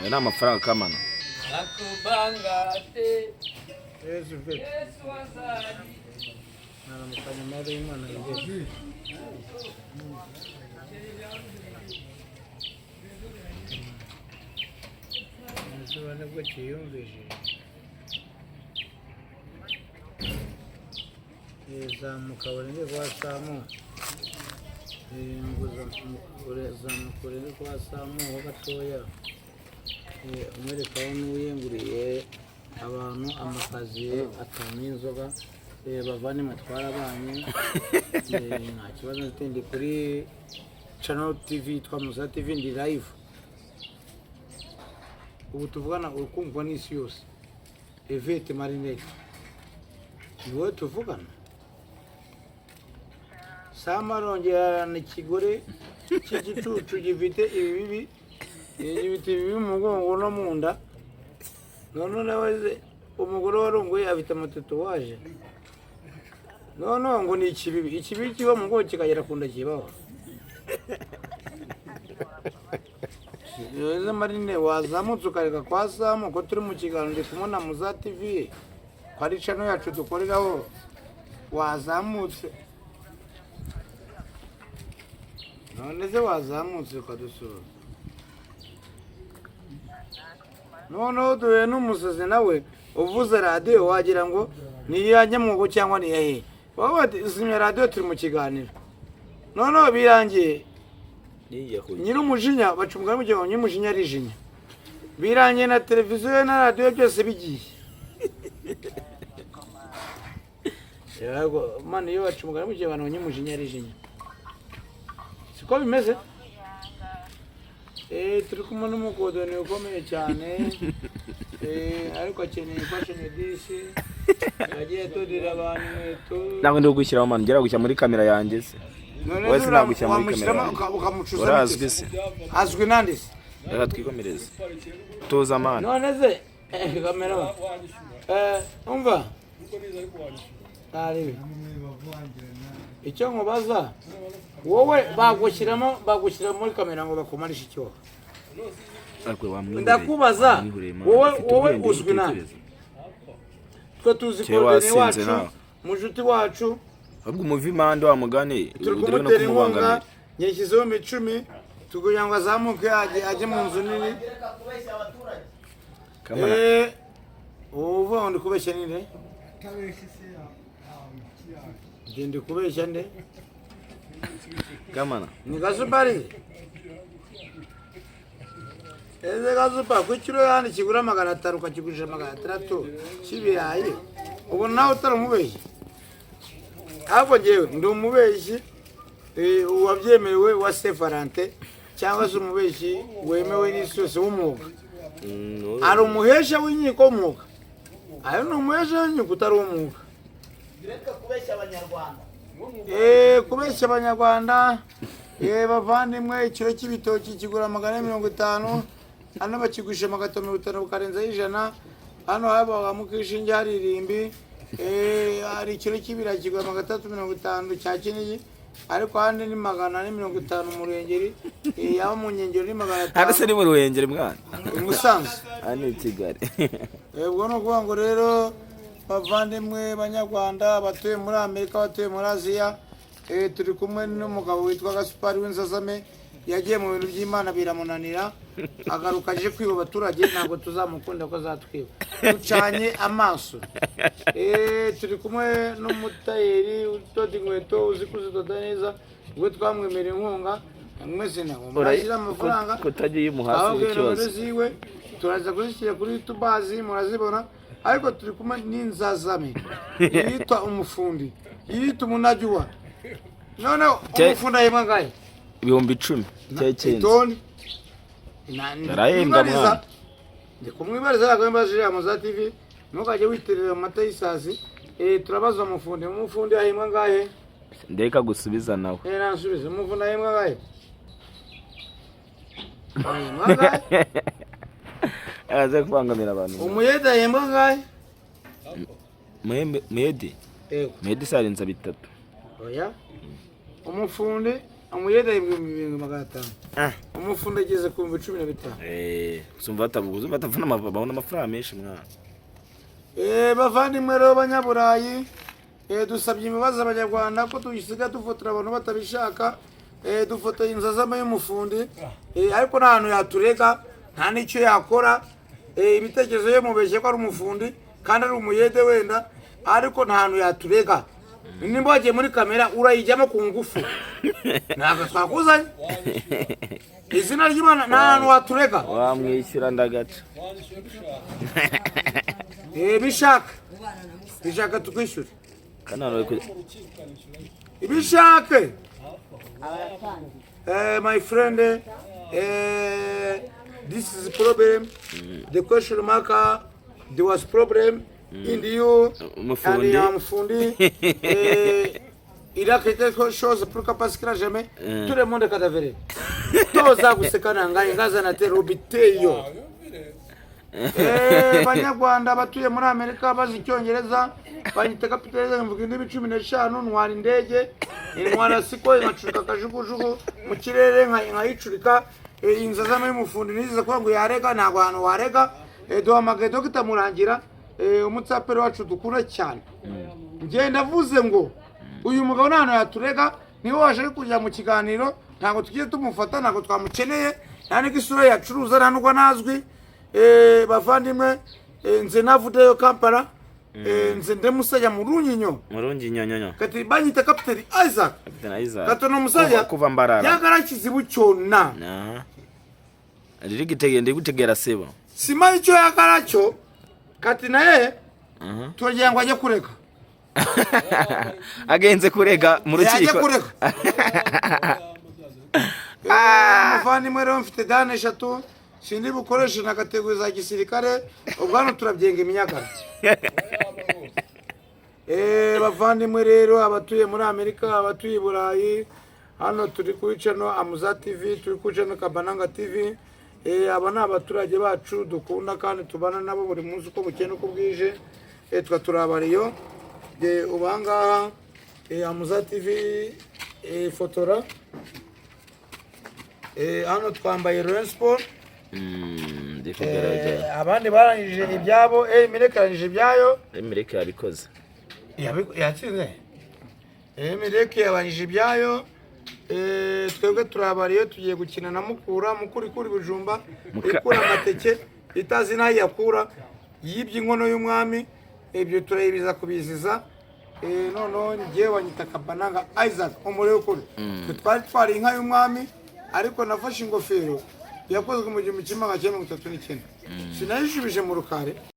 Ni amafaranga kamana. Akubangate. Yesu vet. Nana mukanya mari Imana ngiye. Nzobane ko cyiyumvije. Zamuka urenge kwa Samu. Urenge kwa Samu ho gatoya. Umwereka n'uyenguriye abantu amakazi atanu y'inzoga bavane matwara abanye nta kibazo ndi kuri channel TV twa Musa TV ndi live ubu tuvugana urukumva n'isi yose Evete Marinette niwe tuvugana Samarongera n'ikigore cy'igicucu gifite ibibi ibibi mu mugongo no mu nda none nawe umugore warongoye afite amatatuwaje none ngo ni ikibi kiba mu mugongo kikagera ku nda kibaho Yoza Marine wazamutse ukareka kwa Samu ko turi mu kiganiro ndi kumona Muza TV kwari channel yacu dukoreraho wazamutse none se wazamutse ukadusura none duwe n'umusazi nawe uvuze radio wagira ngo ni yanyamwugo cyangwa ni yahe wowe zimya radio turi mu kiganiro none birangiye nyiri umujinya bacumugara mu gihe nyiri umujinya arijinya birangiye na televiziyo na radio byose bigiye yego man iyo bacumugara mu gihe abantu nyiri umujinya arijinya siko bimeze turi kumwe n'umukodoni ukomeye cyane ariko akeneye imfashanyo disi yagiye tudira abantu inkweto ntabwo ndi gushyiraho mani ngera gushyira muri kamera yanjye se wese nagushyira muri kamera ukamucuza urazwi se azwi nande se reka twikomereze tuza mani none se kamera umva ari icyo nkubaza wowe bagushyira muri kamera ngo bakumarishe icyo ndakubaza wowe uzwi nande twe tuzi kodoni wacu mujuti wacu ahubwo umuvimande wa mugani turi kumutera inkunga nyashyizeho 10 tukugira ngo azamuke ajye mu nzu nini uvuga ngo ndi kubeshya ninde ndi kubeshya nde kamana ni gasupari eze gasupa ku kilo yani kigura 500 ukakigurisha 600 kibirayi ubu nawe utaramubeshye ahubwo jewe ndi umubeshyi uwabyemerewe wa Sefarante cyangwa se umubeshyi wemewe n'isose w'umwuga ari umuhesha w'inkiko w'umwuga ayo ni umuhesha w'inkiko utari w'umwuga Direka kubeshya abanyarwanda kubeshya abanyarwanda bavandimwe ikiro cy'ibitoki kigura 150 hano bakigurisha 150 bukarenzaho 100 hano haba mukishinge haririmbi ari ikiro cy'ibirayi kigura 350 cya Kinigi ariko handi ni 450 mu Ruhengeri yaba mu Nyengero ni 500 arase ni mu Ruhengeri mwana Musanze ani Kigali ubwo no kuvuga ngo rero bavandimwe banyarwanda batuye muri Amerika batuye muri Aziya turi kumwe n'umugabo witwa Gasupari w'Inzazame yagiye mu bintu by'Imana biramunanira agaruka aje kwiba abaturage ntabwo tuzamukunda ko azatwiba ducanye amaso turi kumwe n'umutayeri udoda inkweto uzi kuzidoda neza ubwo twamwemera inkunga mwese nawe murashyira amafaranga kutagiye muhasi ikibazo ziwe turaza kuzishyira kuri YouTube murazibona ariko turi kumwe n'Inzazame yitwa umufundi yitwa umunajyuwa none umufundi ayema ngahe 10,000 cy'ekenzi toni narahembwa mwana ndi kumwibariza agambajije Muza TV ntukajye witerera amata y'isasi turabaza umufundi ayema ngahe ndeka gusubiza nawe nansubize umufundi ayema ngahe ayema ngahe aza kubangamira abantu umuyede ayema ngahe Medi sarenza 3 oya umufundi amuyede 2,500 umufundi ageze ku 15 sumva batabuguze batavuna babona amafaranga menshi mwana bavandimwe rero banyaburayi dusabye imbabazi abanyarwanda ko tuyisiga dufotora abantu batabishaka dufotoye inzazama y'umufundi ariko nta hantu yatureka nta n'icyo yakora ibitekerezo ye mubeshye ko ari umufundi kandi ari umuyede wenda ariko nta hantu yatureka nimba wagiye muri kamera urayijyamo ku ngufu ntabwo twakuzanye izina ry'Imana nta hantu watureka wamwishyura ndagaca bishaka tukwishyure kanano ibishake my friend this is a problem the question mark there was problem in you umufundi il a quelque chose pour capaciter jamais tout le monde cadavre toza gusekana ngai ngazana terobiteyo banyarwanda batuye muri Amerika bazi Icyongereza banyita kapitalize mvuga indimi 15 ntwara indege intwara siko ingacuka kajugujugu mu kirere nkayicurika inzazama y'umufundi niziza kwa ngo yarega ntabwo hano warega duhamagaye Dr. Murangira umutsapero wacu dukura cyane ngenda vuze ngo uyu mugabo nta hantu yaturega niwe waje kujya mu kiganiro ntabwo tugiye tumufata ntabwo twamukeneye nta n'isura yacuruza nta n'ubwo nazwi bavandimwe nze navudeyo Kampala nze ndemusajya mu Runyinyo nyonyo kati banyita Captain Isaac katono musajya kuva mbarara yagarakizibu cyona riri gitegende gutegera sebo sima icyo yagaracyo kati naye tugiye ngo ajye kureka agenze kurega mu rukiko muvandimwe rero mfite dane 3 sindi bukoresha na kategori za gisirikare ubwo turabyenga iminyagara bavandimwe rero abatuye muri Amerika abatuye Burayi hano turi kuri channel Amuza TV turi kuri channel Kabananga TV aba ni abaturage bacu dukunda kandi tubana nabo buri munsi uko bukene uko bwije turabariyo ubanga Amuza TV fotora hano twambaye Royal Sport abandi barangije ibyabo Mireke yarangije ibyayo Mireke yabikoze yatsinze Mireke yarangije ibyayo twebwe turabariyo tugiye gukina na mukuri Bujumba ikura amateke itazi nayo yakura yibye inkono y'umwami ibyo turayibiza kubiziza noneho ngiye wanyita Kabananga Isaac umurebe ukuri twari inka y'umwami ariko nafashe ingofero yakozwe mu 1939 sinayishubije mu rukare